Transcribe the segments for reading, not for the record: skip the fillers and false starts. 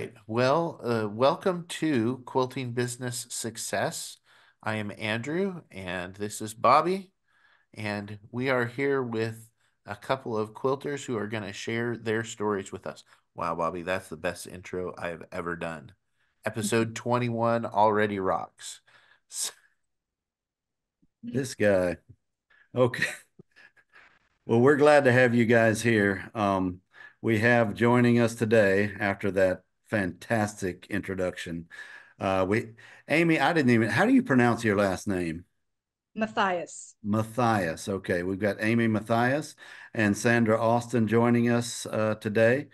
right. Well, welcome to Quilting Business Success. I am Andrew, and this is Bobby, and we are here with a couple of quilters who are going to share their stories with us. Wow, Bobby, that's the best intro I have ever done. Episode 21 already rocks. This guy. Okay. Well, we're glad to have you guys here. We have joining us today after that fantastic introduction. Amy, I didn't even, how do you pronounce your last name? Matthais. Matthais. Okay. We've got Amy Matthais and Sandra Austin joining us today.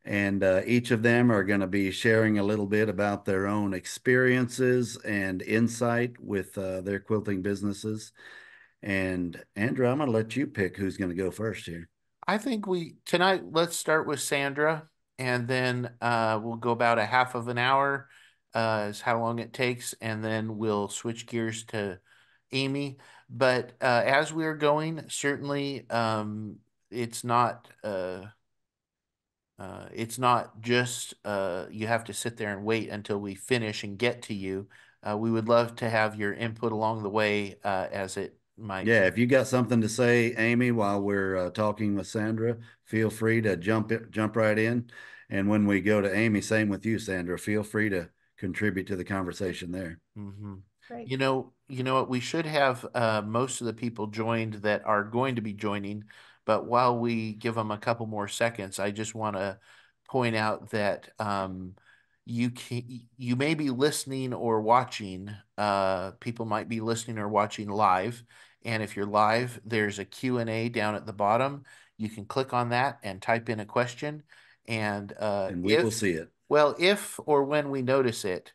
And each of them are going to be sharing a little bit about their own experiences and insight with their quilting businesses. And Andrew, I'm going to let you pick who's going to go first here. I think tonight, let's start with Sandra, and then we'll go about a half of an hour, is how long it takes, and then we'll switch gears to Amy. But as we're going, certainly it's not it's not just you have to sit there and wait until we finish and get to you. We would love to have your input along the way as it might. Yeah, if you got something to say, Amy, while we're talking with Sandra, feel free to jump right in. And when we go to Amy, same with you, Sandra. Feel free to contribute to the conversation there. Mm-hmm. Great. You know what? We should have most of the people joined that are going to be joining, but while we give them a couple more seconds, I just want to point out that you may be listening or watching. People might be listening or watching live, and if you're live, there's a Q&A down at the bottom. You can click on that and type in a question, and And we will see it. if or when we notice it.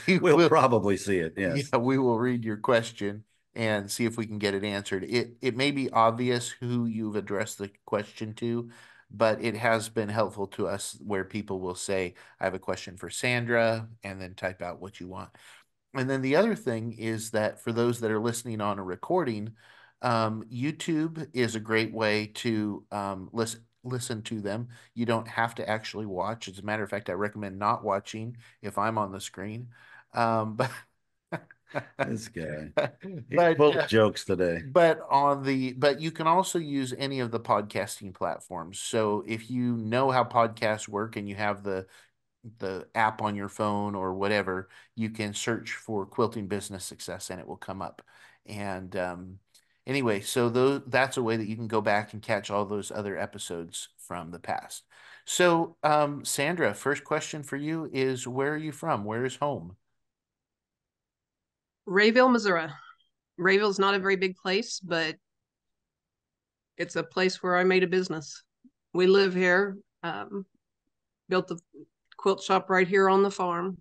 We We'll will, probably see it. Yes. yeah, we will read your question and see if we can get it answered. It may be obvious who you've addressed the question to, but it has been helpful to us where people will say, I have a question for Sandra, and then type out what you want. And then the other thing is that for those that are listening on a recording, YouTube is a great way to listen to them. You don't have to actually watch. As a matter of fact, I recommend not watching if I'm on the screen. But This guy. He's but full of jokes today. but you can also use any of the podcasting platforms. So if you know how podcasts work and you have the app on your phone or whatever, you can search for Quilting Business Success and it will come up. And anyway, so that's a way that you can go back and catch all those other episodes from the past. So, Sandra, first question for you is, where are you from? Where is home? Rayville, Missouri. Rayville's not a very big place, but it's a place where I made a business. We live here, built the quilt shop right here on the farm.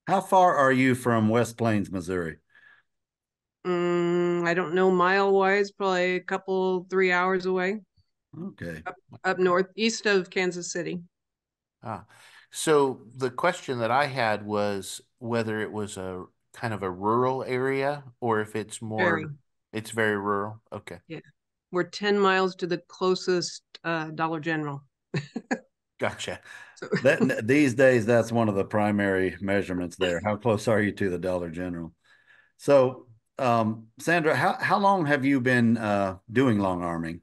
How far are you from West Plains, Missouri? I don't know mile wise, probably a couple, 3 hours away, Okay. up north, east of Kansas City. Ah, so the question that I had was whether it was a kind of a rural area or if Very, it's very rural. Okay. yeah. We're 10 miles to the closest Dollar General. Gotcha. So That these days, that's one of the primary measurements there. How close are you to the Dollar General? So, Sandra, how long have you been doing long arming?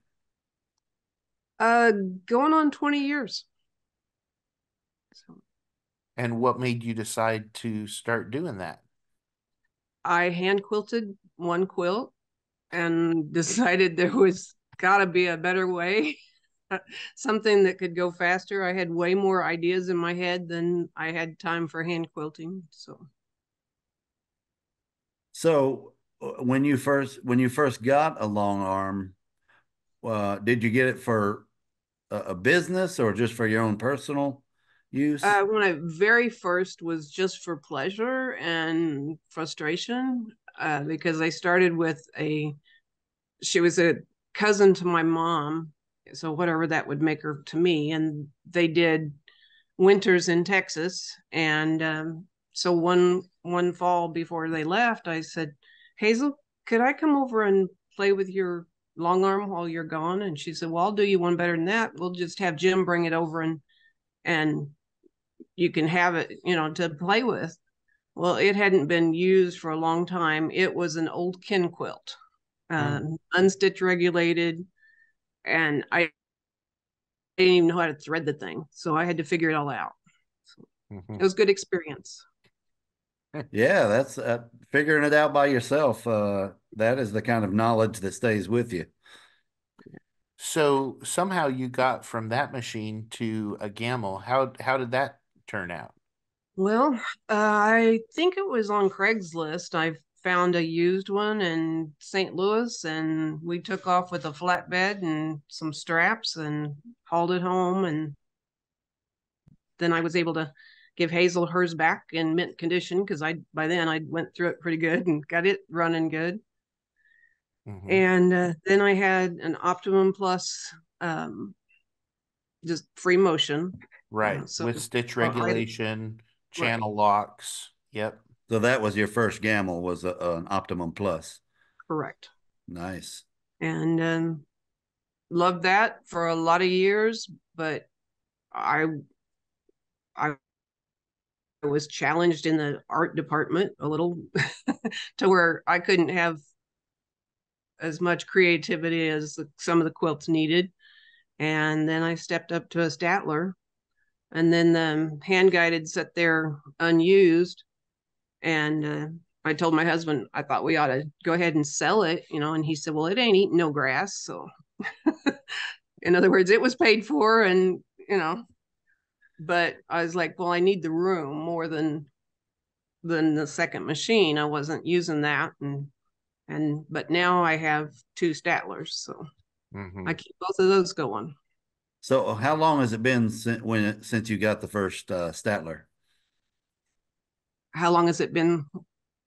uh going on 20 years. So And what made you decide to start doing that? I hand quilted one quilt and decided there was got to be a better way, something that could go faster. I had way more ideas in my head than I had time for hand quilting. So So, when you first got a long arm, did you get it for a business or just for your own personal use? when I very first was just for pleasure and frustration, because I started with she was a cousin to my mom, so whatever that would make her to me, and they did winters in Texas. And so one fall before they left, I said, Hazel, could I come over and play with your long arm while you're gone? And she said, well, I'll do you one better than that. We'll just have Jim bring it over and you can have it, to play with. Well, it hadn't been used for a long time. It was an old kin quilt, unstitch regulated, and I didn't even know how to thread the thing, so I had to figure it all out. So it was a good experience. Yeah, that's figuring it out by yourself. That is the kind of knowledge that stays with you. So somehow you got from that machine to a Gamel. How did that turn out? Well, I think it was on Craigslist. I found a used one in St. Louis, and we took off with a flatbed and some straps and hauled it home. And then I was able to give Hazel hers back in mint condition because by then I went through it pretty good and got it running good. And then I had an Optimum Plus, just free motion. Right. So With stitch I regulation, right, channel locks. Yep. So that was your first Gamel, was an Optimum Plus. correct. Nice. And loved that for a lot of years, but I I was challenged in the art department a little to where I couldn't have as much creativity as some of the quilts needed. And then I stepped up to a Statler, and then the hand guided sat there unused. And I told my husband I thought we ought to go ahead and sell it, and he said, "Well, it ain't eating no grass." So, in other words, it was paid for, and but I was like, well, I need the room more than the second machine. I wasn't using that, but now I have two Statlers, so I keep both of those going. So how long has it been since you got the first Statler? How long has it been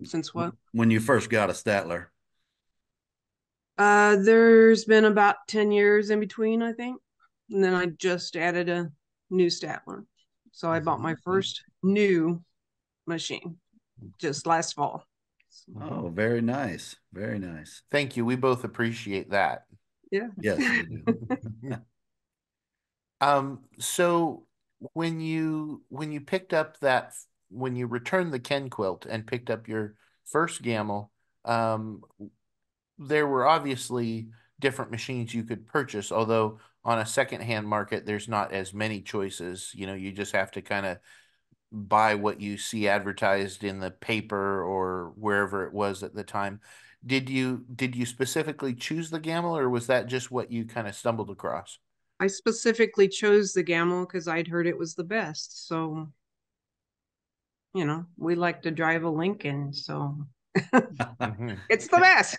since what? When you first got a Statler? There's been about 10 years in between, I think. And then I just added a new Statler. So I bought my first new machine just last fall. Oh, very nice. Very nice. Thank you. We both appreciate that. Yeah. Yes, we do. So when you picked up when you returned the Ken quilt and picked up your first Gamel, there were obviously different machines you could purchase, although on a secondhand market, there's not as many choices. You just have to kind of buy what you see advertised in the paper or wherever it was at the time. Did you specifically choose the Gamel, or was that just what you kind of stumbled across? I specifically chose the Gamel because I'd heard it was the best. So, we like to drive a Lincoln, so it's the best.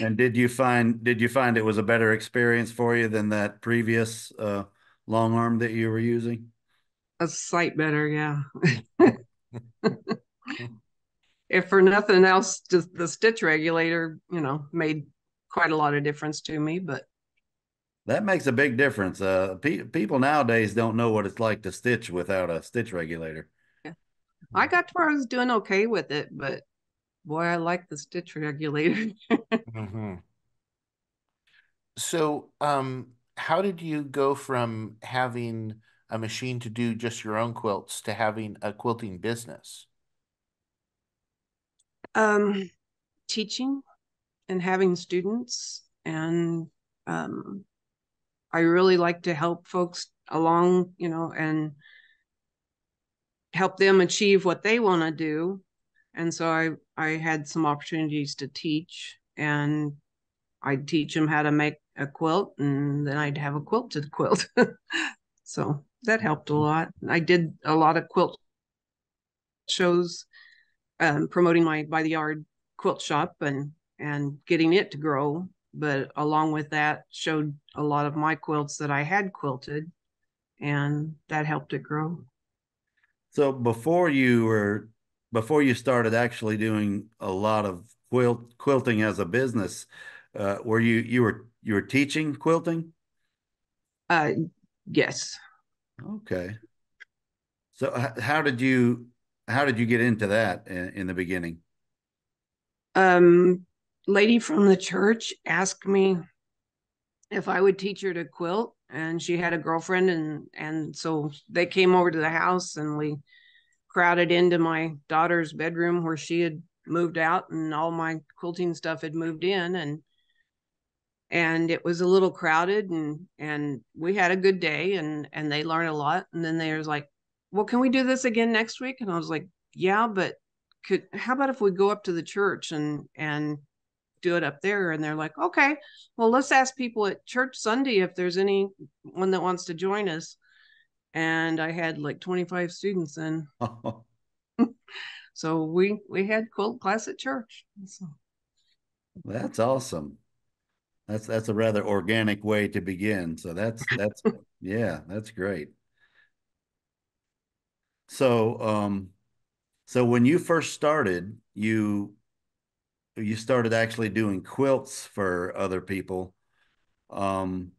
And did you find it was a better experience for you than that previous long arm that you were using? A sight better, yeah. If for nothing else, just the stitch regulator, made quite a lot of difference to me. But That makes a big difference. People nowadays don't know what it's like to stitch without a stitch regulator. yeah, I got to where I was doing okay with it, but boy, I like the stitch regulator. So, how did you go from having a machine to do just your own quilts to having a quilting business? um, Teaching and having students, and I really like to help folks along, and help them achieve what they want to do. And so I had some opportunities to teach, and I'd teach them how to make a quilt, and then I'd have a quilted quilt. So that helped a lot. I did a lot of quilt shows, promoting my by the yard quilt shop and getting it to grow. But along with that, showed a lot of my quilts that I had quilted, and that helped it grow. So before you started actually doing a lot of quilting as a business, were you were teaching quilting? Uh, yes. Okay. So how did you get into that in the beginning? Lady from the church asked me if I would teach her to quilt, and she had a girlfriend, and so they came over to the house, and we crowded into my daughter's bedroom where she had moved out and all my quilting stuff had moved in, and it was a little crowded, and we had a good day, and they learned a lot. And then they was like, well, can we do this again next week? And I was like, yeah, but how about if we go up to the church and do it up there? And they're like, okay, well, let's ask people at church Sunday if there's anyone that wants to join us. And I had like 25 students then. So we had quilt class at church. So. That's awesome. That's a rather organic way to begin. So that's yeah, that's great. So so when you first started, you started actually doing quilts for other people. Um,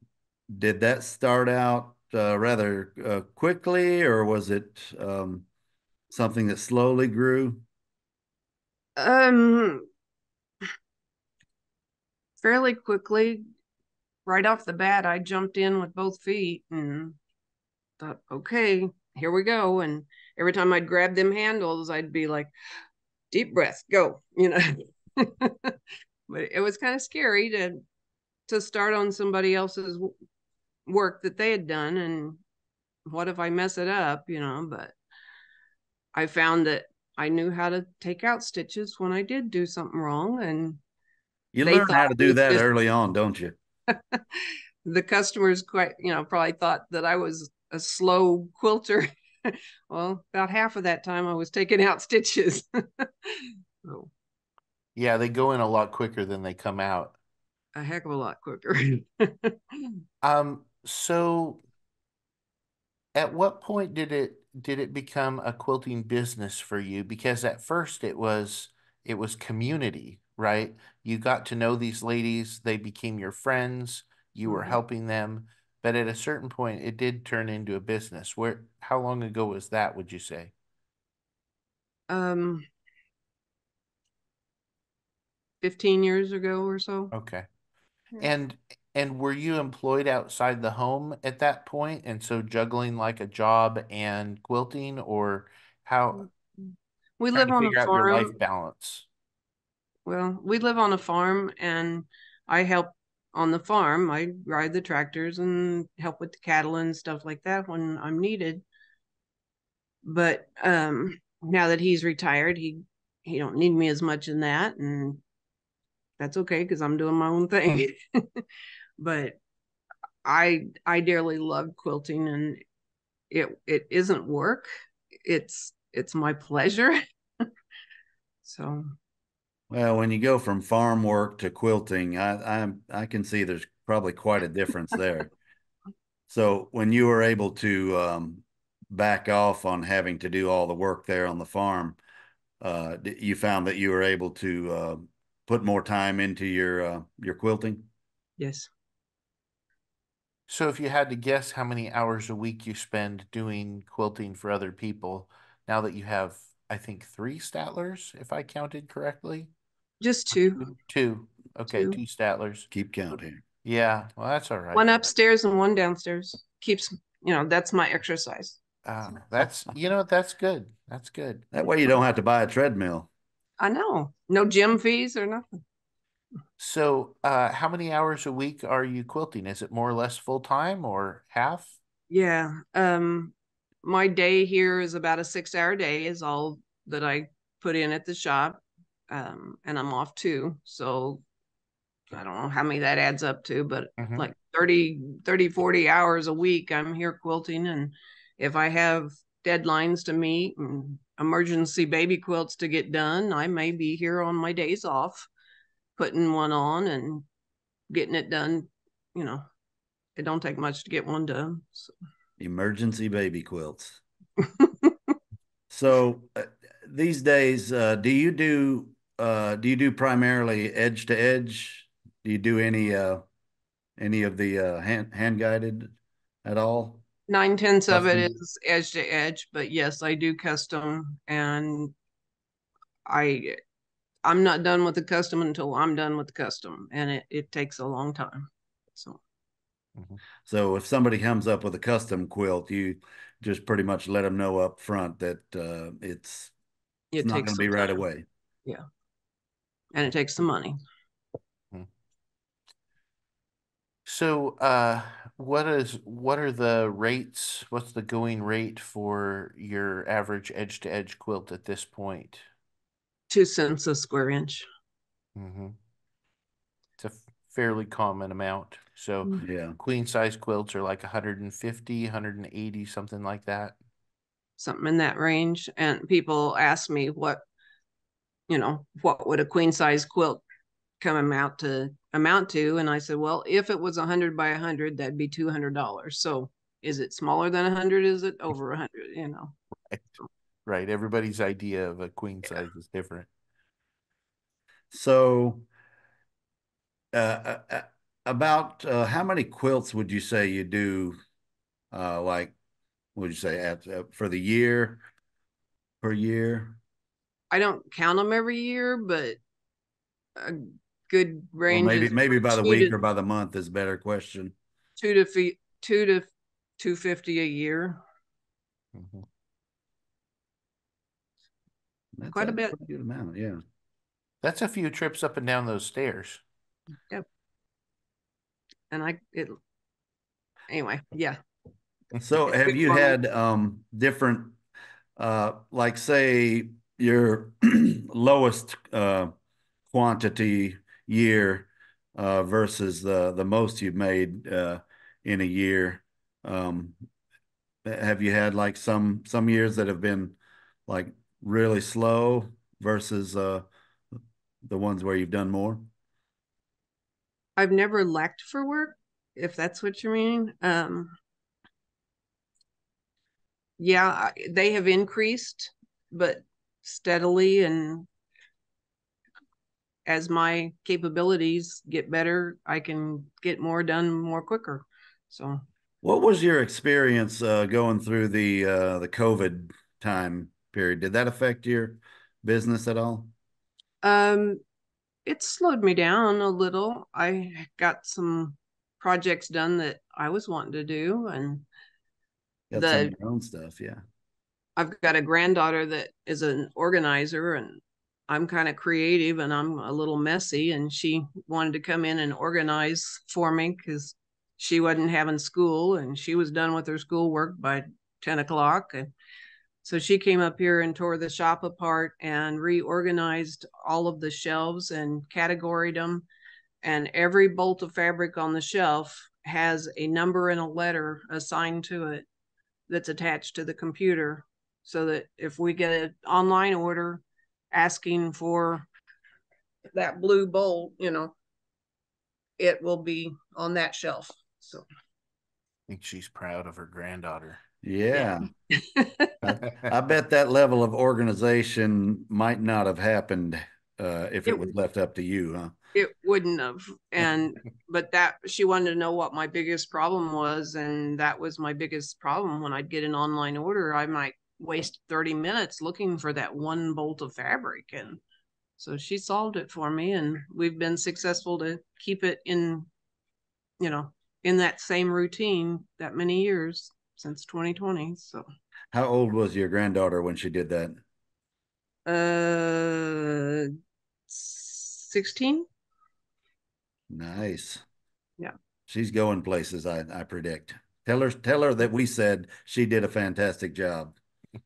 did that start out rather quickly, or was it something that slowly grew? Um, Fairly quickly, right off the bat, I jumped in with both feet and thought, okay, here we go. And every time I'd grab them handles, I'd be like, deep breath, go, you know. But it was kind of scary to start on somebody else's work that they had done, and what if I mess it up, you know. But I found that I knew how to take out stitches when I did do something wrong, and You they learn thought how to it do was that just early on, don't you? the customers quite, you know, probably thought that I was a slow quilter. Well, about half of that time I was taking out stitches. So, Yeah, they go in a lot quicker than they come out. a heck of a lot quicker. So at what point did it become a quilting business for you? Because at first it was community, right? You got to know these ladies, they became your friends, you were Mhm. helping them, but at a certain point it did turn into a business. Where how long ago was that, would you say? um 15 years ago or so. Okay. Yeah. And and were you employed outside the home at that point? And so juggling like a job and quilting, or how We trying live to on a figure out your life farm. balance? Well, we live on a farm, and I help on the farm. I ride the tractors and help with the cattle and stuff like that when I'm needed. But now that he's retired, he don't need me as much in that, and that's okay because I'm doing my own thing. But I dearly love quilting, and it isn't work. It's my pleasure. So Well, when you go from farm work to quilting, I can see there's probably quite a difference there. So when you were able to back off on having to do all the work there on the farm, you found that you were able to put more time into your quilting? yes, So if you had to guess how many hours a week you spend doing quilting for other people, now that you have, I think, three Statlers, if I counted correctly. just Or two, two. Two. Okay, two. two Statlers. Keep count here. Yeah, well, that's all right. One upstairs and one downstairs. Keeps, that's my exercise. That's good. That's good. That way you don't have to buy a treadmill. I know. No gym fees or nothing. So, how many hours a week are you quilting? Is it more or less full time or half? Yeah. My day here is about a 6 hour day is all that I put in at the shop. And I'm off too. So I don't know how many that adds up to, but Hmm. like 40 hours a week, I'm here quilting. And if I have deadlines to meet and emergency baby quilts to get done, I may be here on my days off, putting one on and getting it done. You know, it don't take much to get one done. So. Emergency baby quilts. So these days, do you do primarily edge to edge? Do you do any of the hand guided at all? 9/10 of it Custom? is edge to edge, but yes, I do custom, and I I'm not done with the custom until I'm done with the custom, and it takes a long time. So Mhm. So if somebody comes up with a custom quilt, you just pretty much let them know up front that it's It not takes going to some be right time. away. Yeah. And it takes some money. Mhm. So, what are the rates? What's the going rate for your average edge to edge quilt at this point? 2 cents a square inch. Hmm. It's a fairly common amount. So, Mm. Yeah. queen size quilts are like 150, 180, something like that. Something in that range. And people ask me what would a queen size quilt come amount to? And I said, well, if it was 100 by 100, that'd be $200. So is it smaller than 100? Is it over 100? Right. Right. Everybody's idea of a queen size is different. So uh, about how many quilts would you say you do? Like, what would you say for the year, per year? I don't count them every year, but a good Or range maybe is from by the two week to or by the month is a better question. two to feet 250 a year. Mhm. That's Quite a a bit. pretty good amount, yeah. That's a few trips up and down those stairs. Yep. And anyway, yeah. So It's have good you for me. had different like say your lowest quantity year versus the most you've made in a year? Um, have you had like some years that have been like really slow versus the ones where you've done more? I've never lacked for work, if that's what you mean. Yeah, they have increased, but steadily. And as my capabilities get better, I can get more done more quicker. So, What was your experience going through the COVID time period? Did that affect your business at all? um, it slowed me down a little. I got some projects done that I was wanting to do, and Got some of the your own stuff, yeah. I've got a granddaughter that is an organizer, and I'm kind of creative and I'm a little messy, and she wanted to come in and organize for me because she wasn't having school and she was done with her schoolwork by 10 o'clock. And so she came up here and tore the shop apart and reorganized all of the shelves and categoried them. And every bolt of fabric on the shelf has a number and a letter assigned to it that's attached to the computer, so that if we get an online order asking for that blue bolt, it will be on that shelf. So I think she's proud of her granddaughter. yeah. Yeah. I bet that level of organization might not have happened if it it was left up to you, huh? it wouldn't have. And but that she wanted to know what my biggest problem was, and that was my biggest problem. When I'd get an online order, I might waste 30 minutes looking for that one bolt of fabric, and so she solved it for me, and we've been successful to keep it you know, in that same routine that many years since 2020. So, How old was your granddaughter when she did that? 16. Nice. Yeah. She's going places, I predict. Tell her that we said she did a fantastic job.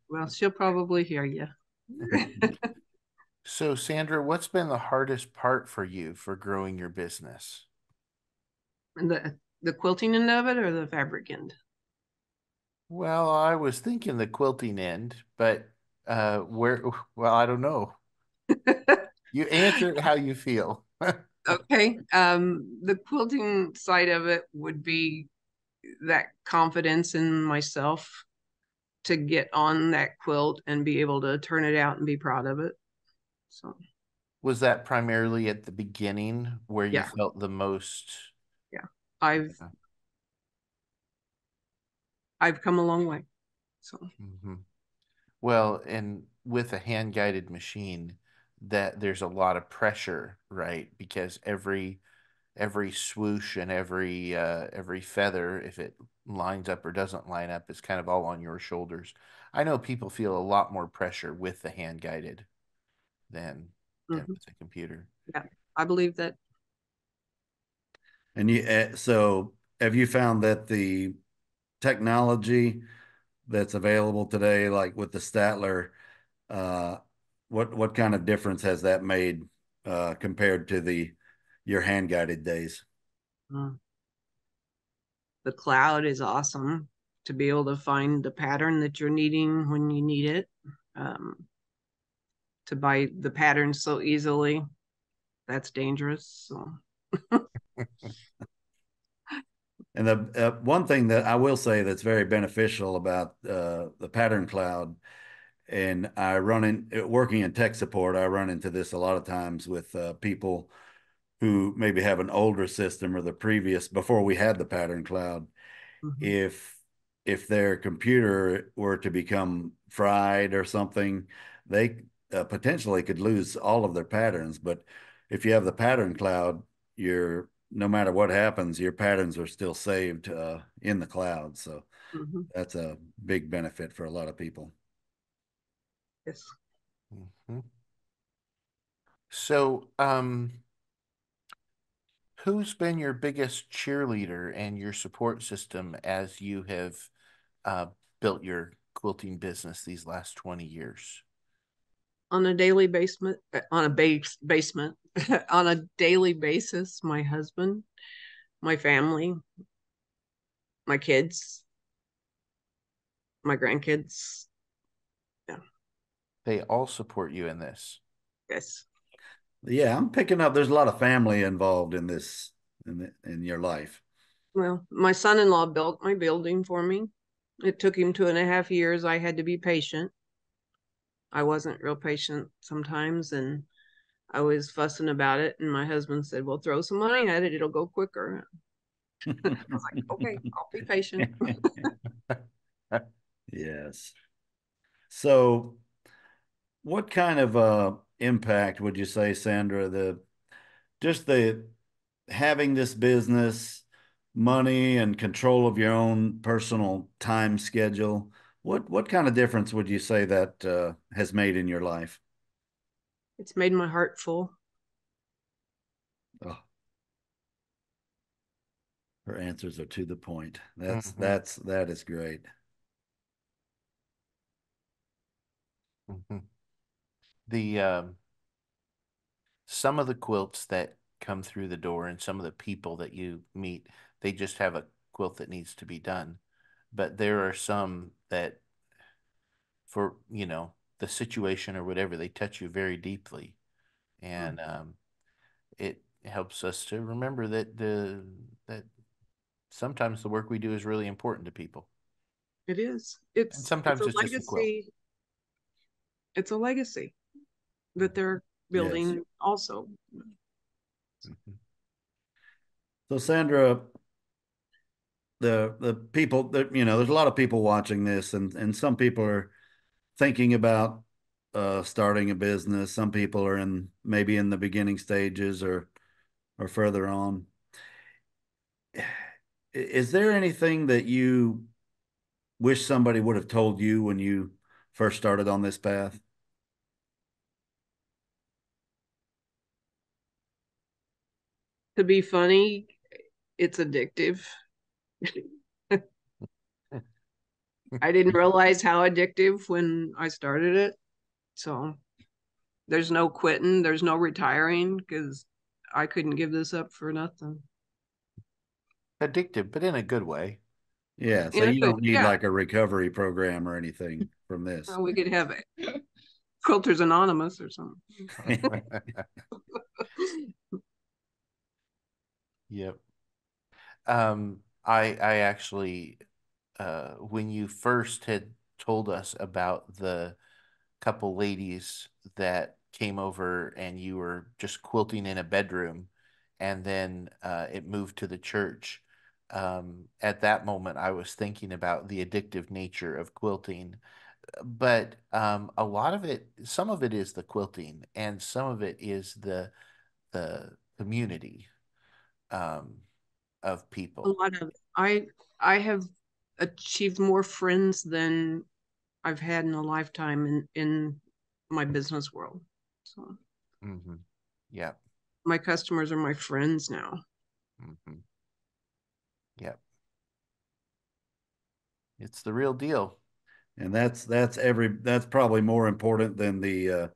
Well, she'll probably hear you. So, Sandra, what's been the hardest part for you for growing your business? The quilting end of it or the fabric end? Well, I was thinking the quilting end, but where, well, I don't know. You answer it how you feel. Okay. The quilting side of it would be that confidence in myself to get on that quilt and be able to turn it out and be proud of it. So, Was that primarily at the beginning where you yeah, felt the most? yeah. I've uh, I've come a long way. So, mhm. Well, and with a hand guided machine, that there's a lot of pressure, right? Because every swoosh and every feather, if it lines up or doesn't line up, is kind of all on your shoulders. I know people feel a lot more pressure with the hand guided than Hmm. with the computer. Yeah, I believe that. And so have you found that the technology that's available today, like with the Statler, uh, what kind of difference has that made compared to the your hand guided days? Mm. The cloud is awesome to be able to find the pattern that you're needing when you need it. Um, to buy the pattern so easily, that's dangerous. So. And the one thing that I will say that's very beneficial about the pattern cloud, and I run in working in tech support, I run into this a lot of times with people who maybe have an older system or the previous before we had the pattern cloud. Mhm. If their computer were to become fried or something, they potentially could lose all of their patterns. But if you have the pattern cloud, you're no matter what happens, your patterns are still saved in the cloud. So Mhm. that's a big benefit for a lot of people. Yes. Mhm. So, who's been your biggest cheerleader and your support system as you have uh, built your quilting business these last 20 years? On a daily basement, on a basement, on a daily basis, my husband, my family, my kids, my grandkids. Yeah. They all support you in this. Yes. Yeah, I'm picking up. There's a lot of family involved in this in your life. Well, my son-in-law built my building for me. It took him 2.5 years. I had to be patient. I wasn't real patient sometimes, and I was fussing about it. And my husband said, "Well, throw some money at it; it'll go quicker." I was like, "Okay, I'll be patient." Yes. So, what kind of impact would you say, Sandra, the having this business, money and control of your own personal time schedule, what kind of difference would you say that has made in your life? It's made my heart full. Oh, her answers are to the point. That's Mhm, that is great. mhm. The some of the quilts that come through the door and some of the people that you meet, they just have a quilt that needs to be done. But there are some that, for the situation or whatever, they touch you very deeply, Mm. and it helps us to remember that sometimes the work we do is really important to people, It is. and It's sometimes a it's just a quilt. legacy. It's a legacy that they're Yes. building also. Mhm. So Sandra, the people that there's a lot of people watching this, and some people are thinking about starting a business. Some people are in maybe in the beginning stages or further on. Is there anything that you wish somebody would have told you when you first started on this path? To be funny, it's addictive. I didn't realize how addictive when I started it. So there's no quitting, there's no retiring because I couldn't give this up for nothing. Addictive, but in a good way. Yeah, so And it you could, don't need yeah, like a recovery program or anything from this. well, we could have it. Quilters Anonymous or something. Yep. I actually, when you first had told us about the couple ladies that came over and you were just quilting in a bedroom, and then it moved to the church. At that moment, I was thinking about the addictive nature of quilting, but a lot of it, some of it is the quilting, and some of it is the community. um, of A people. lot of I have achieved more friends than I've had in a lifetime in my business world. So Mm-hmm. Yeah. my customers are my friends now. Mm-hmm. Yeah. It's the real deal. And that's probably more important than the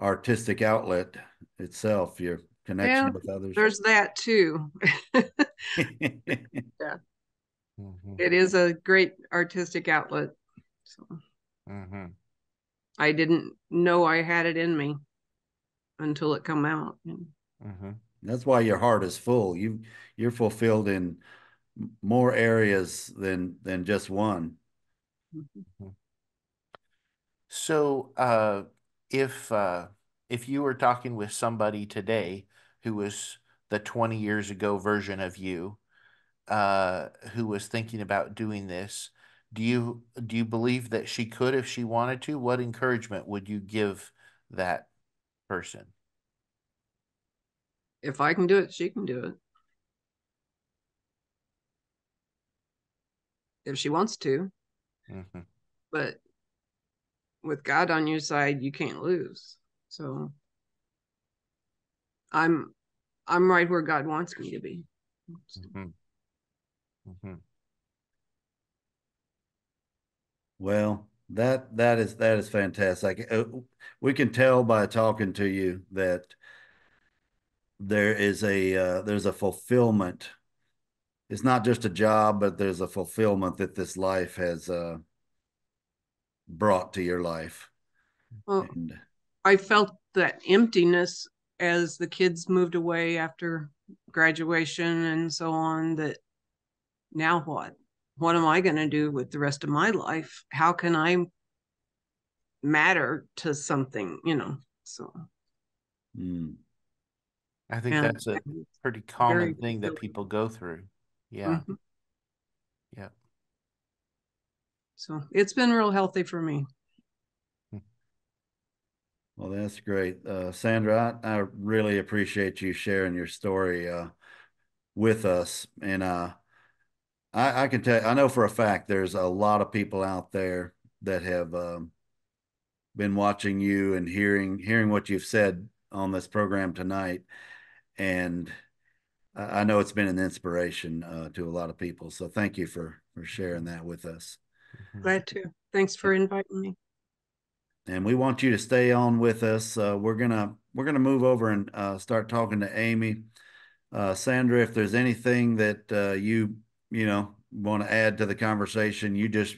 artistic outlet itself, your Yeah, connection with others. there's that too. Yeah, Mm-hmm. it is a great artistic outlet. So Mm-hmm. I didn't know I had it in me until it come out. Mm-hmm. That's why your heart is full. You're fulfilled in more areas than just one. Mm-hmm. So, if uh, if you were talking with somebody today who was the 20 years ago version of you, who was thinking about doing this, do you believe that she could if she wanted to? What encouragement would you give that person? If I can do it, she can do it. If she wants to, Mm-hmm. but with God on your side, you can't lose. So I'm I'm right where God wants me to be. So, Mm-hmm. Mm-hmm. Well, that is fantastic. We can tell by talking to you that there's a fulfillment. It's not just a job, but there's a fulfillment that this life has brought to your life. well, And I felt that emptiness as the kids moved away after graduation and so on. That now what? What am I going to do with the rest of my life? How can I matter to something? So mm, I think and that's a pretty common very thing that fulfilling. people go through. Yeah. Mhm. Yeah. So it's been real healthy for me. well, that's great. Sandra, I really appreciate you sharing your story with us. And I can tell, I know for a fact there's a lot of people out there that have been watching you and hearing what you've said on this program tonight. And I know it's been an inspiration to a lot of people. So thank you for sharing that with us. Mhm. Glad to. Thanks for inviting me. And we want you to stay on with us. We're gonna move over and start talking to Amy. Sandra, if there's anything that you know want to add to the conversation, you just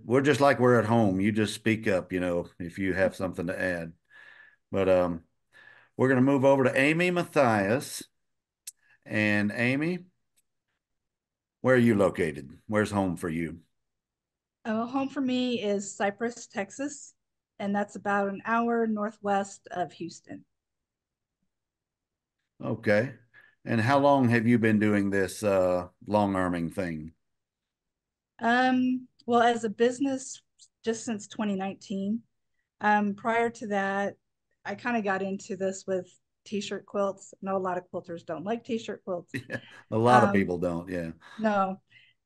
we're just like we're at home. You just speak up, if you have something to add. But we're gonna move over to Amy Matthais. And Amy, where are you located? Where's home for you? Home for me is Cypress, Texas, and that's about an hour northwest of Houston. Okay. And how long have you been doing this long arming thing? Well, as a business, just since 2019. Prior to that, I kind of got into this with t-shirt quilts. I know a lot of quilters don't like t-shirt quilts. Yeah, a lot of Um, people don't. Yeah. no,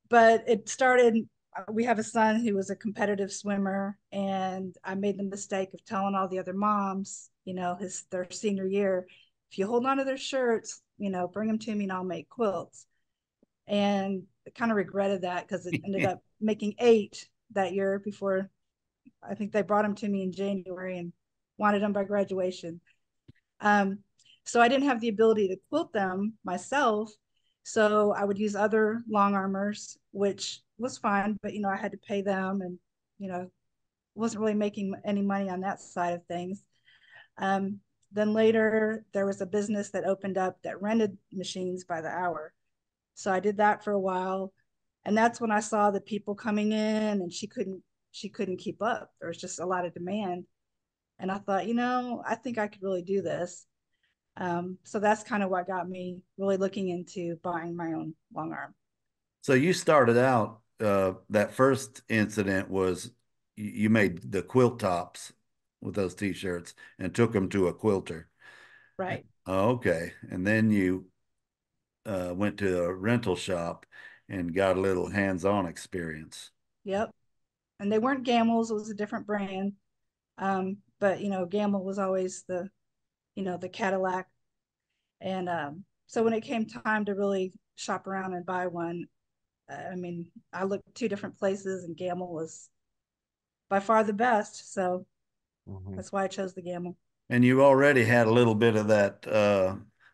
but it started. We have a son who was a competitive swimmer, and I made the mistake of telling all the other moms, their senior year, if you hold on to their shirts, bring them to me and I'll make quilts. And I kind of regretted that because it ended up making 8 that year before. I think they brought them to me in January and wanted them by graduation. Um, so I didn't have the ability to quilt them myself. So I would use other long armors, which was fine, but I had to pay them and wasn't really making any money on that side of things. Um, then later there was a business that opened up that rented machines by the hour. So I did that for a while. And that's when I saw the people coming in and she couldn't keep up. There was just a lot of demand. And I thought, I think I could really do this. So that's kind of what got me really looking into buying my own long arm. So you started out, that first incident was you made the quilt tops with those t-shirts and took them to a quilter. Right. Okay. And then you went to a rental shop and got a little hands-on experience. Yep. And they weren't Gamels, it was a different brand. But Gamel was always the Cadillac. And so when it came time to really shop around and buy one, I mean, I looked two different places and Gamel was by far the best. So that's why I chose the Gamel. And you already had a little bit of that,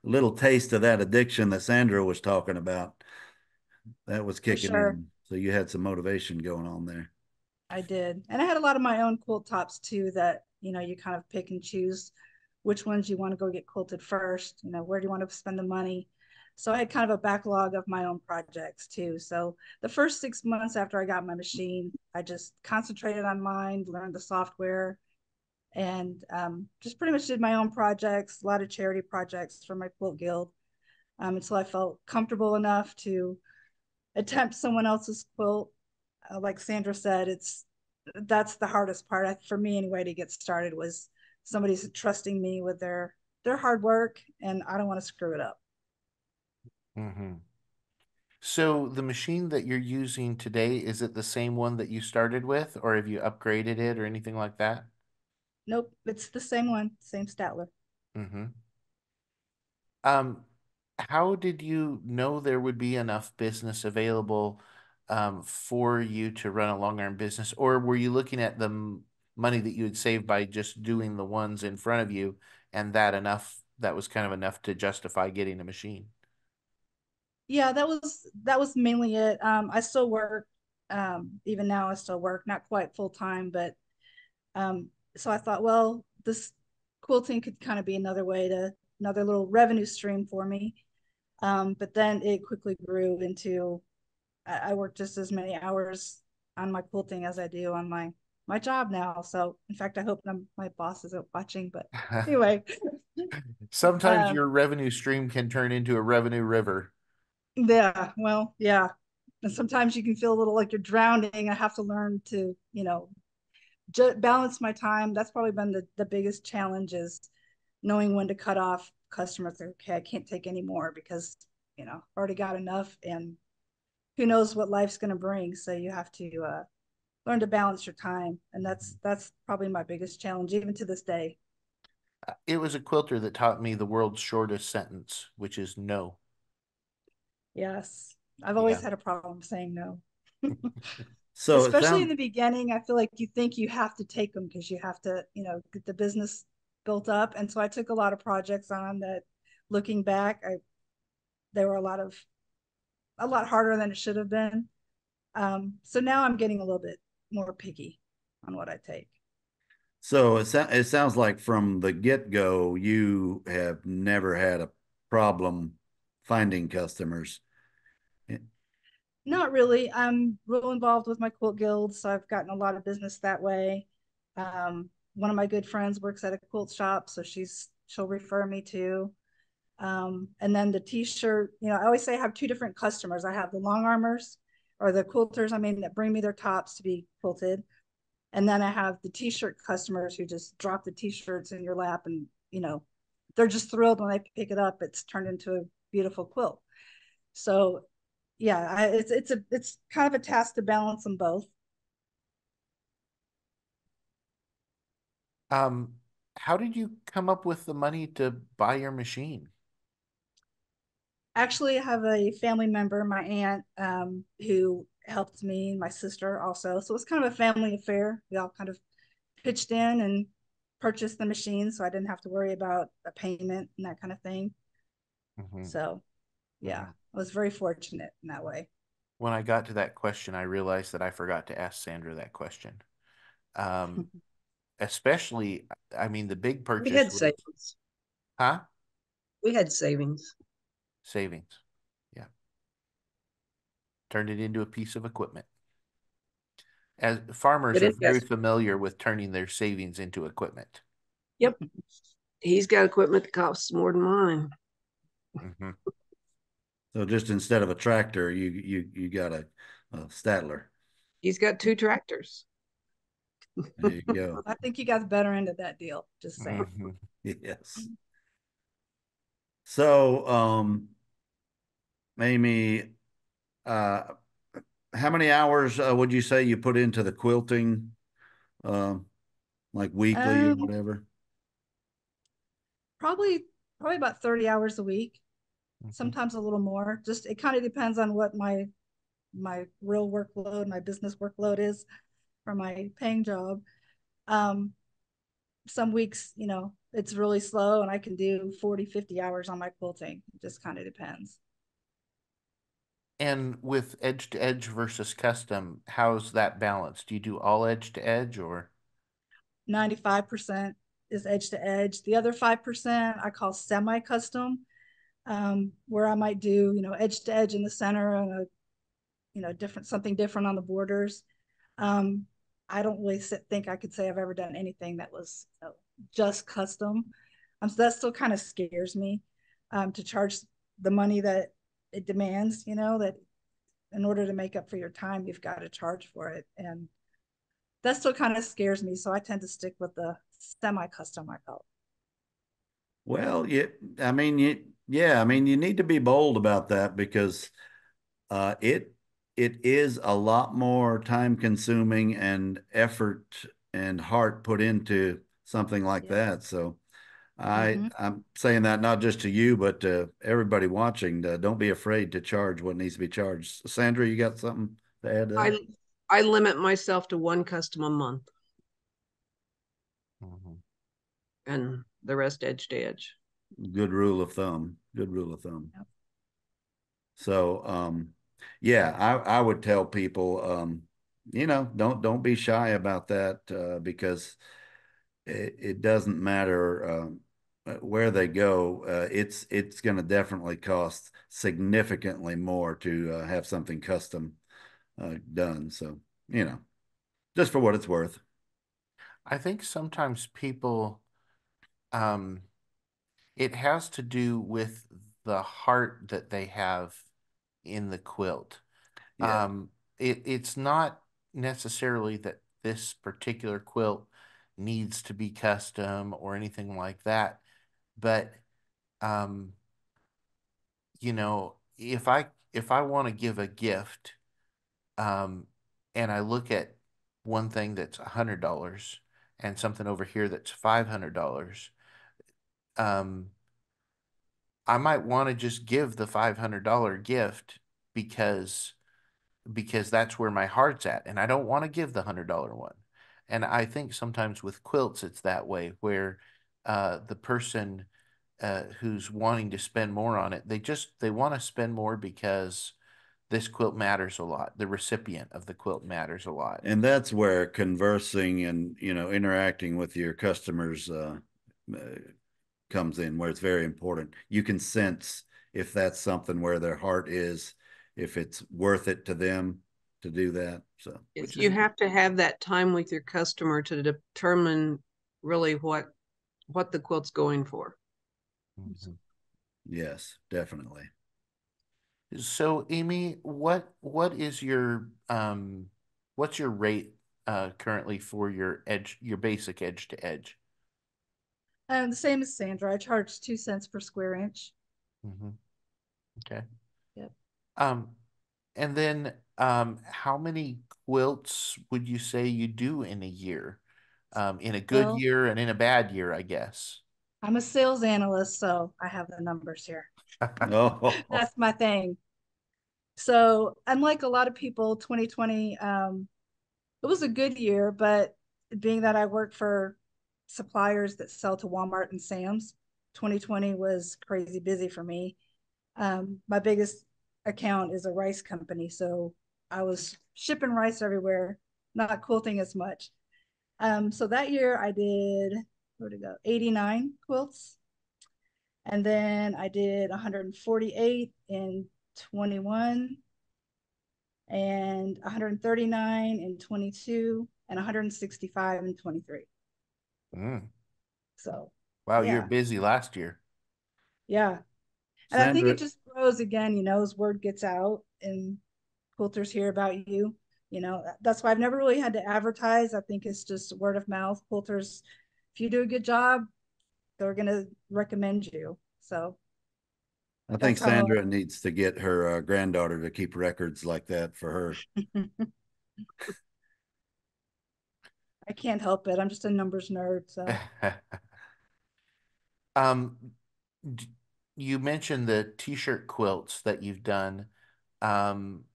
little taste of that addiction that Sandra was talking about. That was For kicking sure. in. So you had some motivation going on there. I did. And I had a lot of my own quilt tops too that, you kind of pick and choose which ones you want to go get quilted first, where do you want to spend the money. So I had kind of a backlog of my own projects too. So the first 6 months after I got my machine, I just concentrated on mine, learned the software, and just pretty much did my own projects, a lot of charity projects for my quilt guild, until I felt comfortable enough to attempt someone else's quilt. Like Sandra said, that's the hardest part for me anyway to get started, was somebody's trusting me with their hard work, and I don't want to screw it up. Mm-hmm. So the machine that you're using today, is it the same one that you started with, or have you upgraded it or anything like that? Nope, it's the same one, same Statler. Mm-hmm. Um, how did you know there would be enough business available for you to run a long arm business, or were you looking at the money that you would save by just doing the ones in front of you, and that was kind of enough to justify getting a machine? Yeah, that was mainly it. I still work. Even now I still work, not quite full time, but so I thought, well, this quilting could kind of be another little revenue stream for me. But then it quickly grew into, I work just as many hours on my quilting as I do on my job now. So in fact, I hope my boss isn't watching, but anyway. Sometimes um, your revenue stream can turn into a revenue river. yeah, well, yeah. And sometimes you can feel a little like you're drowning. I have to learn to, balance my time. That's probably been the biggest challenge, is knowing when to cut off customers. Okay, I can't take any more because, already got enough, and who knows what life's going to bring. So you have to learn to balance your time. And that's probably my biggest challenge, even to this day. It was a quilter that taught me the world's shortest sentence, which is no. Yes. I've always Yeah. had a problem saying no. So it Especially in sounds the beginning, I feel like you think you have to take them because you have to, get the business built up. And so I took a lot of projects on that, looking back, they were a lot harder than it should have been. So now I'm getting a little bit more picky on what I take. so it sounds like from the get-go you have never had a problem finding customers. Not really. I'm real involved with my quilt guild, so I've gotten a lot of business that way. One of my good friends works at a quilt shop, so she'll refer me to. And then the t-shirt, I always say I have two different customers. I have the long armors, or the quilters, I mean, that bring me their tops to be quilted. And then I have the t-shirt customers who just drop the t-shirts in your lap, and, they're just thrilled when they pick it up. It's turned into a beautiful quilt. So yeah, it's kind of a task to balance them both. Um, how did you come up with the money to buy your machine? Actually, I have a family member, my aunt, who helped me, my sister also. So it's kind of a family affair. We all kind of pitched in and purchased the machine, so I didn't have to worry about a payment and that kind of thing. Mhm, So yeah, mhm. I was very fortunate in that way. When I got to that question, I realized that I forgot to ask Sandra that question. Um, especially, I mean, the big We purchase had was, savings. huh? We had savings. Savings. Yeah. Turned it into a piece of equipment. As farmers Good are very investment. familiar with turning their savings into equipment. Yep. He's got equipment that costs more than mine. Mhm. So just instead of a tractor, you got a Statler. He's got 2 tractors. There you go. I think you got the better end of that deal, just saying. Mhm. Yes. So Amy, uh, how many hours would you say you put into the quilting, uh, like weekly or Um, whatever? probably probably about 30 hours a week, Mhm. sometimes a little more. Just it kind of depends on what my real workload, my business workload is for my paying job. Um, some weeks, it's really slow and I can do 40, 50 hours on my quilting. It just kind of depends. And with edge to edge versus custom, how's that balance? Do you do all edge to edge or? 95% is edge to edge. The other 5% I call semi-custom, where I might do, edge to edge in the center and different something different on the borders. Um, I don't really think I could say I've ever done anything that was just custom. So that still kind of scares me, to charge the money that it demands, that in order to make up for your time, you've got to charge for it. And that still kind of scares me. So I tend to stick with the semi-custom, I call it. Well, yeah, I mean, you need to be bold about that because it is a lot more time consuming and effort and heart put into something like Yeah. that. So Mm-hmm. I'm saying that not just to you, but to everybody watching. Don't be afraid to charge what needs to be charged. Sandra, you got something to add to that? I limit myself to one custom a month Mhm. and the rest edge to edge. Good rule of thumb. Good rule of thumb. Yep. So, yeah, I would tell people, don't be shy about that because it doesn't matter where they go. It's going to definitely cost significantly more to have something custom done. So, just for what it's worth. I think sometimes people, um, it has to do with the heart that they have in the quilt. Yeah. It's not necessarily that this particular quilt needs to be custom or anything like that, but um, if I want to give a gift, um, and I look at one thing that's $100 and something over here that's $500, um, I might want to just give the $500 gift because that's where my heart's at, and I don't want to give the $100 one. And I think sometimes with quilts it's that way, where the person who's wanting to spend more on it, they want to spend more because this quilt matters a lot. The recipient of the quilt matters a lot. And that's where conversing and, interacting with your customers uh, comes in, where it's very important. You can sense if that's something where their heart is, if it's worth it to them to do that. So, Yes, which you is, have to have that time with your customer to determine really what the quilt's going for. Mhm. yes, definitely. So, Amy, what's your rate currently for your basic edge to edge? And the same as Sandra, I charge 2 cents per square inch. Hmm. Okay. Yep. Um, and then how many quilts would you say you do in a year? In a good Well, year and in a bad year, I guess. I'm a sales analyst, so I have the numbers here. Oh, That's my thing. So, unlike a lot of people, 2020, it was a good year, but being that I work for suppliers that sell to Walmart and Sam's, 2020 was crazy busy for me. My biggest account is a rice company, so I was shipping rice everywhere, not quilting as much. So that year I did, where'd it go? 89 quilts. And then I did 148 in 21 and 139 in 22 and 165 in 23. Mm. So, Wow, you were yeah, busy last year. yeah. And I think Sandra, it just grows again, as word gets out and quilters hear about you. That's why I've never really had to advertise. I think it's just word of mouth. Quilters, if you do a good job, they're going to recommend you. So, I think That's how Sandra needs to get her granddaughter to keep records like that for her. I can't help it. I'm just a numbers nerd. So Um, you mentioned the t-shirt quilts that you've done. Um,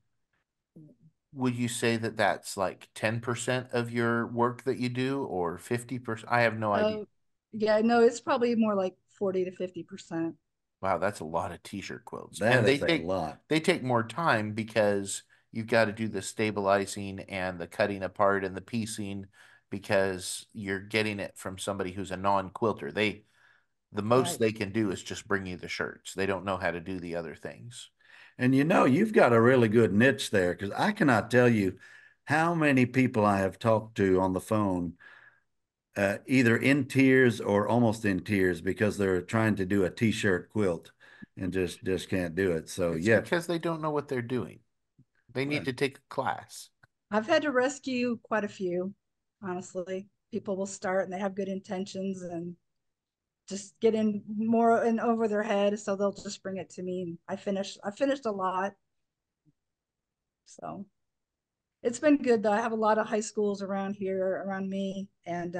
would you say that that's like 10% of your work that you do or 50%? I have no idea. uh, yeah, no, it's probably more like 40 to 50%. Wow, that's a lot of t-shirt quilts. That And is a lot. they take more time because you've got to do the stabilizing and the cutting apart and the piecing because you're getting it from somebody who's a non-quilter. The most Right. they can do is just bring you the shirts. They don't know how to do the other things. And you've got a really good niche there because I cannot tell you how many people I have talked to on the phone, either in tears or almost in tears because they're trying to do a t-shirt quilt and just can't do it. So It's yeah, because they don't know what they're doing. They need well, to take a class. I've had to rescue quite a few, honestly. People will start and they have good intentions and just get in more and over their head, so they'll just bring it to me. And I finished a lot, so it's been good though. I have a lot of high schools around here around me, and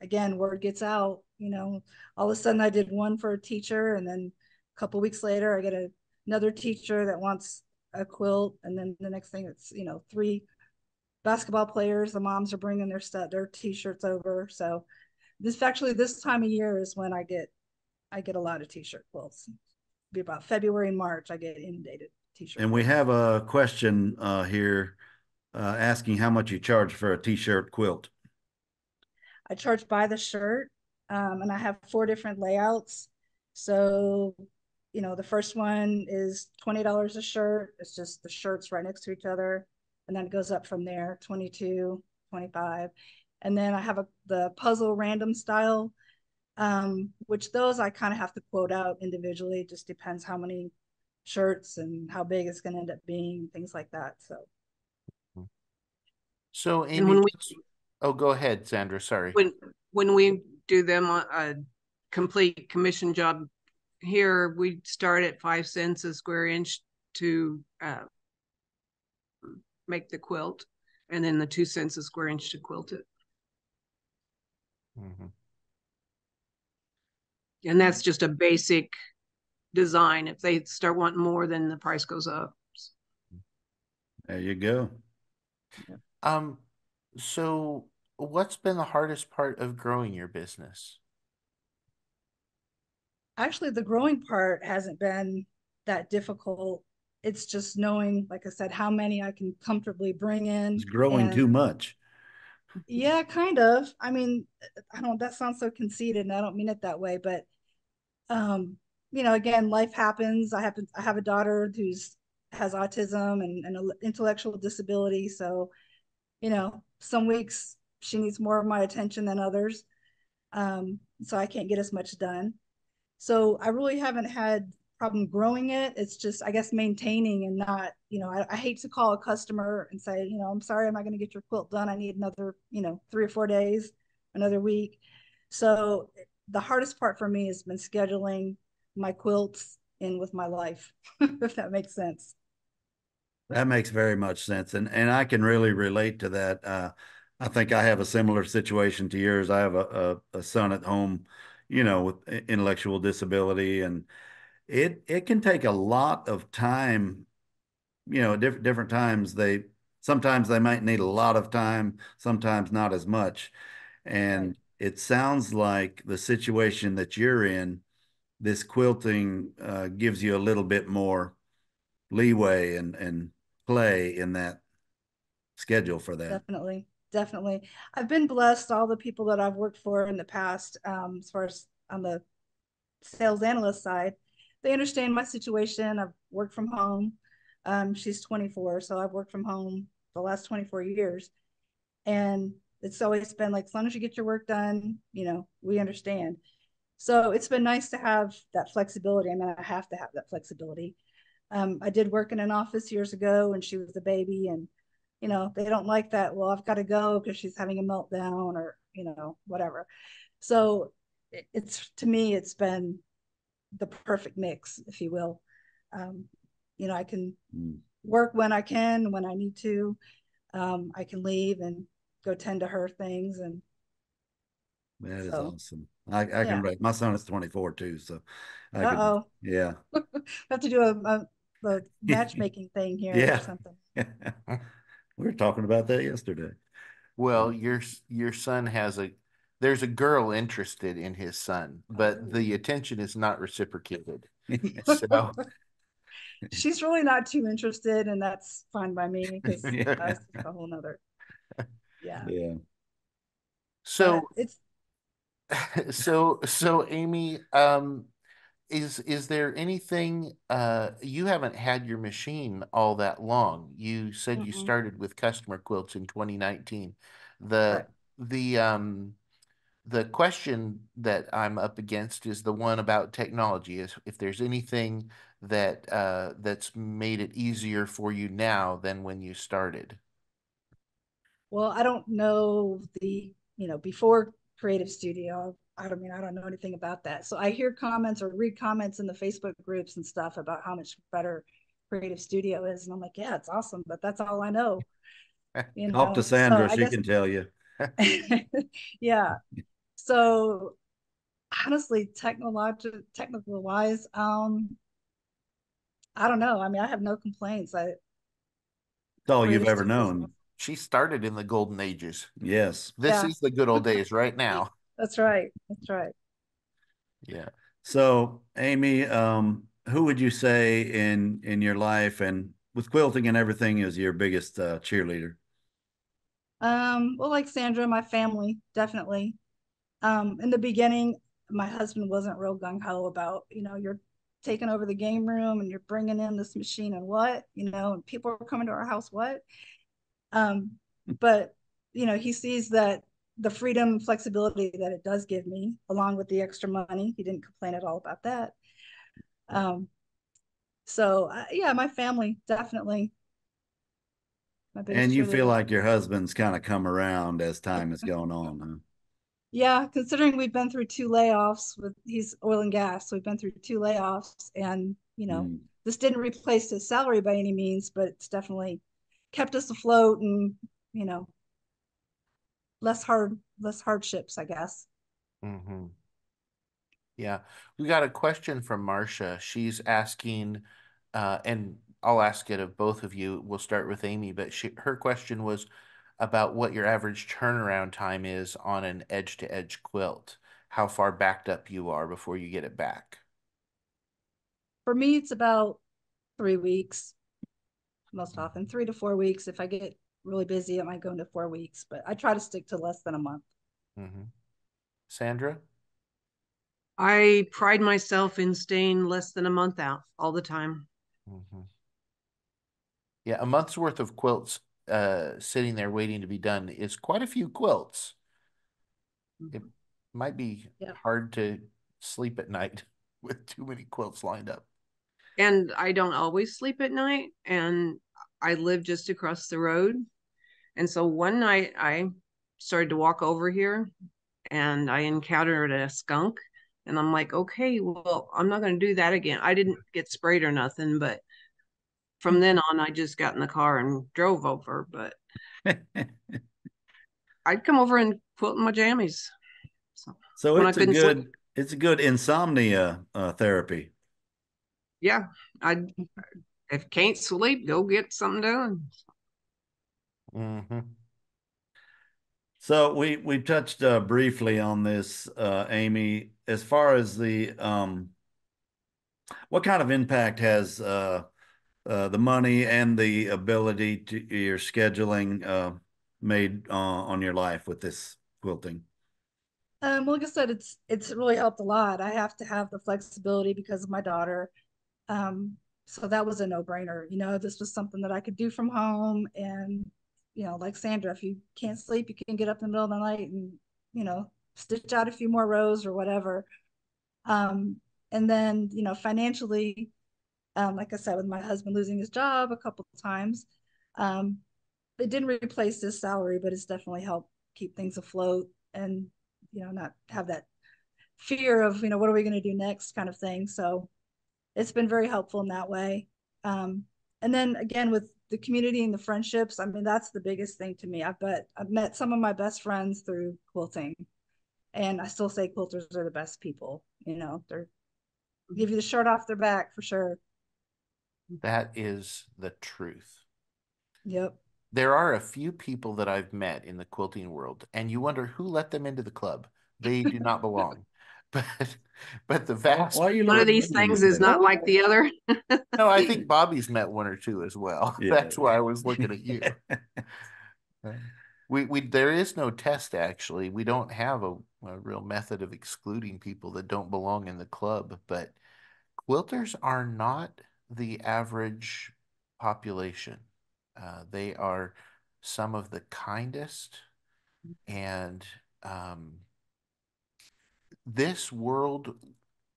again, word gets out. All of a sudden, I did one for a teacher, and then a couple weeks later, I get another teacher that wants a quilt, and then the next thing, it's three basketball players. The moms are bringing their t-shirts over. So this time of year is when I get a lot of t-shirt quilts. Be about February and March, I get inundated t-shirt and we quilts. have a question here asking how much you charge for a t-shirt quilt. I charge by the shirt, and I have 4 different layouts. So, the first one is $20 a shirt. It's just the shirts right next to each other. And then it goes up from there, 22, 25. And then I have the puzzle random style, which those I kind of have to quote out individually. It just depends how many shirts and how big it's going to end up being, things like that. So So, And Amy, oh, go ahead, Sandra. Sorry. when we do them on a complete commission job here, we start at 5 cents a square inch to make the quilt, and then the 2 cents a square inch to quilt it. Mm-hmm. And that's just a basic design. If they start wanting more, then the price goes up. There you go. Um, so what's been the hardest part of growing your business? actually, the growing part hasn't been that difficult. It's just knowing, like I said, how many I can comfortably bring It's in. growing And too much. yeah, kind of. I mean, that sounds so conceited, and I don't mean it that way, but um, again, life happens. I have a daughter who's has autism and an intellectual disability. So, some weeks she needs more of my attention than others. So I can't get as much done. So I really haven't had problem growing it. It's just, I guess, maintaining and not, I hate to call a customer and say, I'm sorry, I'm not going to get your quilt done. I need another, 3 or 4 days, another week. So the hardest part for me has been scheduling my quilts in with my life, if that makes sense. That makes very much sense. And I can really relate to that. I think I have a similar situation to yours. I have a son at home, with intellectual disability, and it can take a lot of time, different times sometimes they might need a lot of time, sometimes not as much. Right. And it sounds like the situation that you're in, this quilting gives you a little bit more leeway and play in that schedule for that. Definitely. Definitely. I've been blessed. All the people that I've worked for in the past, as far as on the sales analyst side, they understand my situation. I've worked from home. She's 24, so I've worked from home the last 24 years. And it's always been like, as long as you get your work done, we understand. So it's been nice to have that flexibility. I mean, I have to have that flexibility. I did work in an office years ago and she was a baby, and they don't like that. Well, I've got to go because she's having a meltdown, or whatever. So it's, to me, it's been the perfect mix, if you will. I can work when I can, when I need to. I can leave and go tend to her things. And that is so, awesome. I can yeah. relate. My son is 24 too, so I can, Uh-oh. yeah. Have to do a matchmaking thing here or Yeah. something. We were talking about that yesterday. Well, your son there's a girl interested in his son, but the attention is not reciprocated. So She's really not too interested, and that's fine by me because Yeah. it's just a whole nother, yeah. Yeah. so But it's so Amy, is there anything you haven't had your machine all that long? You said you mm-mm, started with customer quilts in 2019. The correct. the the question that I'm up against is the one about technology. Is if there's anything that's made it easier for you now than when you started. Well, I don't know before Creative Studio. I don't know anything about that. So I hear comments or read comments in the Facebook groups and stuff about how much better Creative Studio is. And I'm like, yeah, it's awesome, but that's all I know, Talk to So Sandra. I She guess, can tell you. yeah. So honestly, technical wise, I don't know. I mean, I have no complaints. It's all you've Creative ever Studio is awesome. known. She started in the golden ages. Yes. This Yeah, is the good old days right now. that's right. That's right. Yeah. So, Amy, who would you say in your life and with quilting and everything is your biggest cheerleader? Well, like Sandra, my family, definitely. In the beginning, my husband wasn't real gung ho about, you're taking over the game room and you're bringing in this machine and and people are coming to our house, what? Um, but, he sees that the freedom and flexibility that it does give me, along with the extra money, he didn't complain at all about that. Um, so, yeah, my family, definitely my And biggest you feel cheerleaders. like your husband's kind of come around as time has gone on, huh? Yeah, considering we've been through two layoffs he's oil and gas, so we've been through two layoffs, and Mm. this didn't replace his salary by any means, but it's definitely kept us afloat and you know less hardships, I guess. Mm-hmm. Yeah. We got a question from Marcia. She's asking, and I'll ask it of both of you. We'll start with Amy, but her question was about what your average turnaround time is on an edge-to-edge quilt, how far backed up you are before you get it back. For me, it's about 3 weeks most Mm-hmm. often, 3 to 4 weeks. If I get really busy, it might go into 4 weeks, but I try to stick to less than a month. Mm-hmm. Sandra? I pride myself in staying less than a month out all the time. Mm-hmm. Yeah, a month's worth of quilts sitting there waiting to be done is quite a few quilts. It might be Yeah. hard to sleep at night with too many quilts lined up. And I don't always sleep at night. And I live just across the road. And so one night I started to walk over here and I encountered a skunk. And I'm like, okay, well, I'm not going to do that again. I didn't get sprayed or nothing, but from then on, I just got in the car and drove over. But I'd come over and quilt in my jammies. So So when I couldn't sleep, it's a good insomnia therapy. yeah, I if can't sleep, go get something done. Mm-hmm. So we touched briefly on this, Amy, as far as the what kind of impact has the money and the ability to your scheduling made on your life with this quilting? Well, like I said, it's really helped a lot. I have to have the flexibility because of my daughter. So that was a no-brainer. This was something that I could do from home. And, like Sandra, if you can't sleep, you can get up in the middle of the night and, stitch out a few more rows or whatever. And then, financially, like I said, with my husband losing his job a couple of times, um, it didn't replace his salary, but it's definitely helped keep things afloat and, not have that fear of, what are we going to do next kind of thing. So it's been very helpful in that way. And then again, with the community and the friendships, I mean, that's the biggest thing to me. I've met some of my best friends through quilting, and I still say quilters are the best people. You know, they're give you the shirt off their back for sure. That is the truth. Yep. There are a few people that I've met in the quilting world, and you wonder who let them into the club. They do not belong. But but the vast Why are you One of looking these at me when things you say is that? not like the other. no, I think Bobby's met one or two as well. Yeah. That's why I was looking at you. We there is no test actually. We don't have a real method of excluding people that don't belong in the club, but quilters are not the average population. They are some of the kindest, and this world,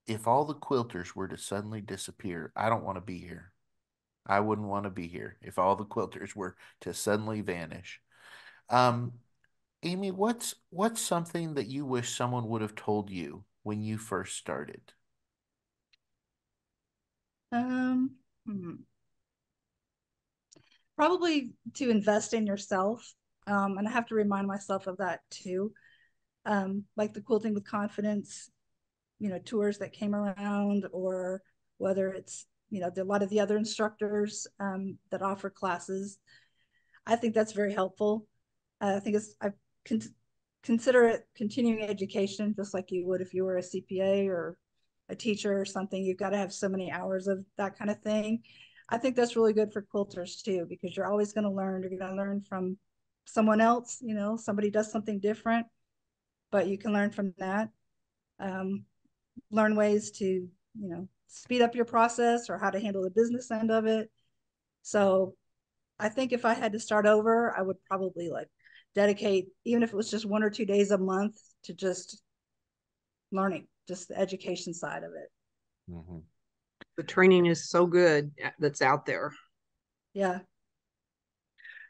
if all the quilters were to suddenly disappear, I don't want to be here. I wouldn't want to be here if all the quilters were to suddenly vanish. Um, Amy, what's something that you wish someone would have told you when you first started? Um, Probably to invest in yourself. And I have to remind myself of that too. Like the Quilting with Confidence, you know, tours that came around, or whether it's, you know, a lot of the other instructors that offer classes. I think that's very helpful. I think I con consider it continuing education, just like you would if you were a CPA or a teacher or something. You've got to have so many hours of that kind of thing. I think that's really good for quilters too, because you're always going to learn. You're going to learn from someone else. You know, somebody does something different, but you can learn from that. Um, Learn ways to, you know, speed up your process or how to handle the business end of it. So I think if I had to start over, I would probably like dedicate, even if it was just 1 or 2 days a month, to just learning, just the education side of it. Mm-hmm. The training is so good that's out there. Yeah.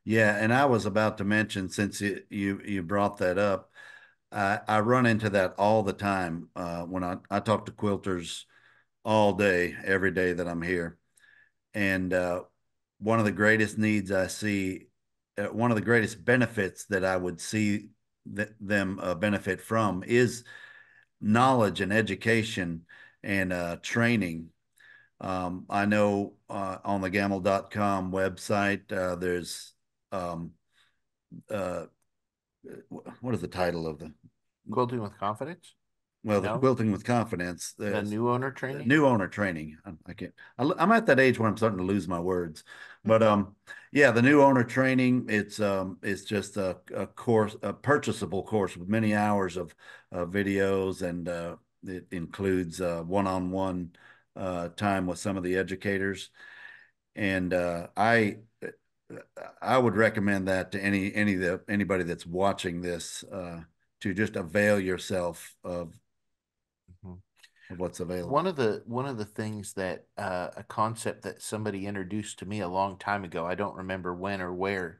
Yeah, and I was about to mention, since you brought that up, I run into that all the time when I talk to quilters all day, every day that I'm here. And one of the greatest needs I see, one of the greatest benefits that I would see them benefit from is knowledge and education and training. I know on the gamble.com website, there's um, uh, what is the title of the Quilting with Confidence? the No, Quilting with Confidence, the new owner training. new owner training. I can't. I'm at that age where I'm starting to lose my words, but yeah, the new owner training. It's just a course, a purchasable course with many hours of videos, and it includes one-on-one time with some of the educators. And I would recommend that to anybody that's watching this to just avail yourself Mhm. of what's available. One of the things that a concept that somebody introduced to me a long time ago, I don't remember when or where,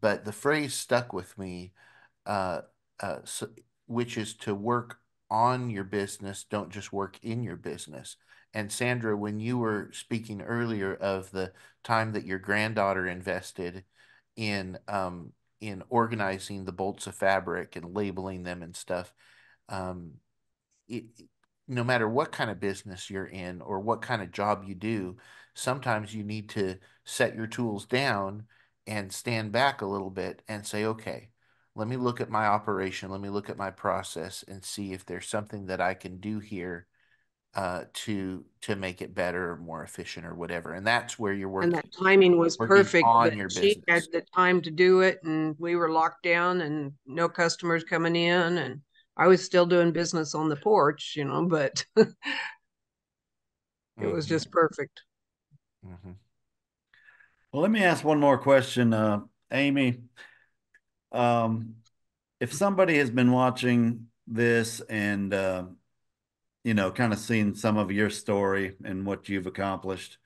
but the phrase stuck with me, uh, so, which is to work on your business, don't just work in your business. And Sandra, when you were speaking earlier of the time that your granddaughter invested in organizing the bolts of fabric and labeling them and stuff, um, it, no matter what kind of business you're in or what kind of job you do, sometimes you need to set your tools down and stand back a little bit and say, okay, let me look at my operation, let me look at my process and see if there's something that I can do here to make it better or more efficient or whatever. And that's where you're And working that timing was working perfect on that your she had business. the time to do it, and we were locked down and no customers coming in, and I was still doing business on the porch, you know, but it was Mm-hmm. just perfect. Mm-hmm. Well, let me ask one more question, Amy. Um, if somebody has been watching this and you know, kind of seen some of your story and what you've accomplished,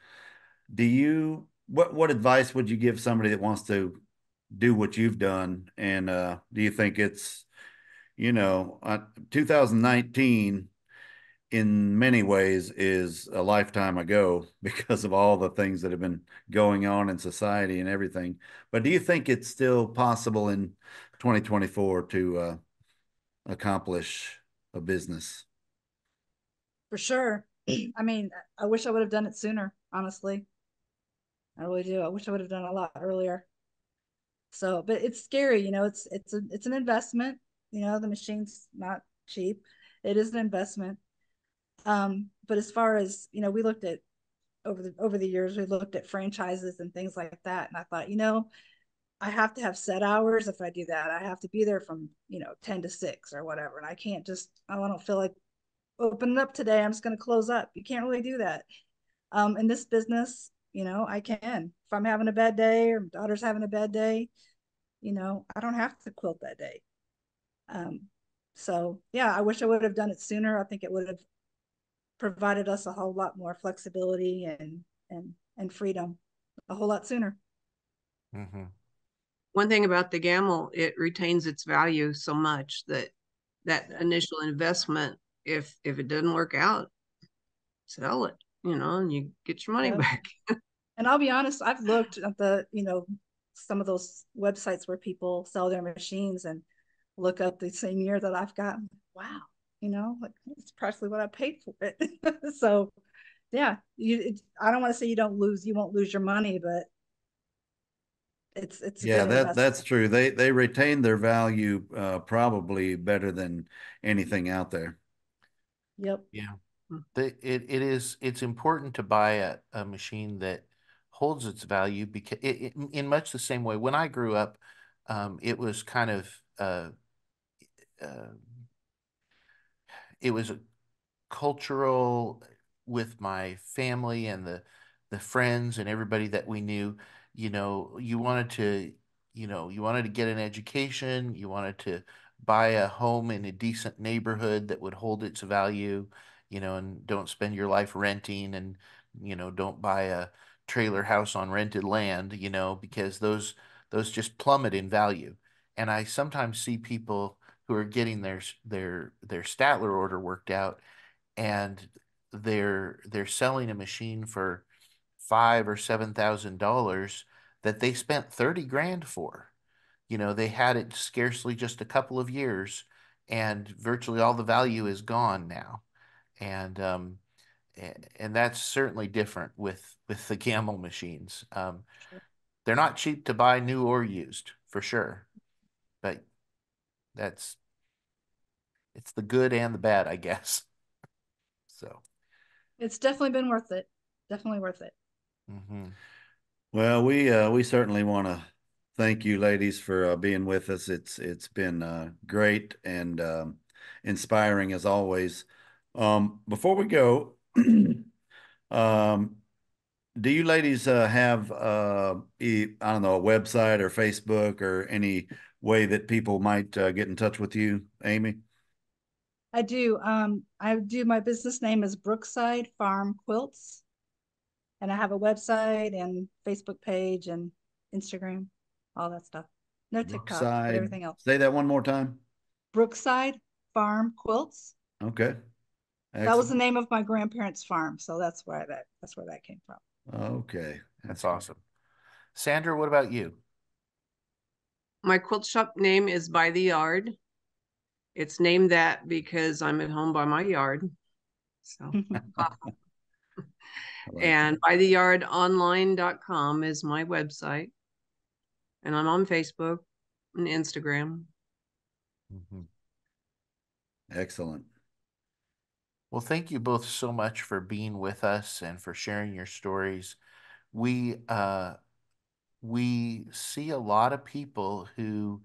what advice would you give somebody that wants to do what you've done? And do you think it's, you know, 2019 in many ways is a lifetime ago because of all the things that have been going on in society and everything. But do you think it's still possible in 2024 to accomplish a business? For sure. I mean, I wish I would have done it sooner, honestly. I really do. I wish I would have done it a lot earlier. So, but it's scary, it's an investment. The machine's not cheap. It is an investment. But as far as, we looked at over the years, we looked at franchises and things like that. And I thought, I have to have set hours. If I do that, I have to be there from, 10 to 6 or whatever. And I don't feel like opening up today. I'm just going to close up. You can't really do that. In this business, I can. If I'm having a bad day or my daughter's having a bad day, I don't have to quilt that day. So yeah, I wish I would have done it sooner. I think it would have provided us a whole lot more flexibility and freedom a whole lot sooner. Mm-hmm. One thing about the gamel, it retains its value so much that initial investment, if it doesn't work out, sell it, and you get your money back. And I'll be honest, I've looked at some of those websites where people sell their machines and look up the same year that I've gotten. Wow, like it's practically what I paid for it. So yeah, I don't want to say you won't lose your money, but it's a Yeah, good investment. that's true. They retain their value probably better than anything out there. Yep. Yeah. It's important to buy a machine that holds its value because in much the same way when I grew up, it was kind of uh, it was a cultural with my family and the friends and everybody that we knew. You wanted to, you wanted to get an education, you wanted to buy a home in a decent neighborhood that would hold its value, and don't spend your life renting and, don't buy a trailer house on rented land, because those just plummet in value. And I sometimes see people who are getting their Statler order worked out, and they're selling a machine for $5,000 or $7,000 that they spent 30 grand for. They had it scarcely just a couple of years, and virtually all the value is gone now. And and that's certainly different with the Gamble machines. They're not cheap to buy new or used for sure, but that's it's the good and the bad, I guess. So. It's definitely been worth it. Definitely worth it. Mm-hmm. Well, we certainly want to thank you, ladies, for being with us. It's been great and inspiring as always. Before we go, um, do you ladies have I don't know, a website or Facebook or any way that people might get in touch with you, Amy? I do. My business name is Brookside Farm Quilts, and I have a website and Facebook page and Instagram, all that stuff. No TikTok, but Brookside. everything else. Say that one more time. Brookside Farm Quilts. Okay. That was the Excellent. name of my grandparents' farm, so that's where that came from. Okay. That's awesome. Sandra, what about you? My quilt shop name is By the Yard. It's named that because I'm at home by my yard. So and bytheyardonline.com is my website. And I'm on Facebook and Instagram. Mm-hmm. Excellent. Well, thank you both so much for being with us and for sharing your stories. We see a lot of people who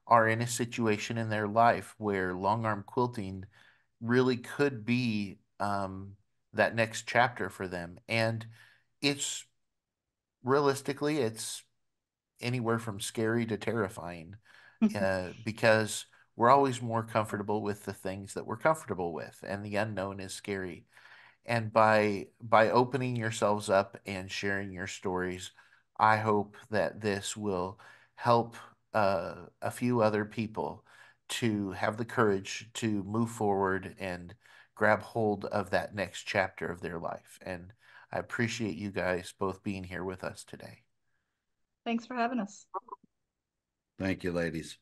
are in a situation in their life where long arm quilting really could be that next chapter for them. And it's realistically, it's anywhere from scary to terrifying because we're always more comfortable with the things that we're comfortable with, and the unknown is scary. And by opening yourselves up and sharing your stories, I hope that this will help a few other people to have the courage to move forward and grab hold of that next chapter of their life. And I appreciate you guys both being here with us today. Thanks for having us. Thank you, ladies.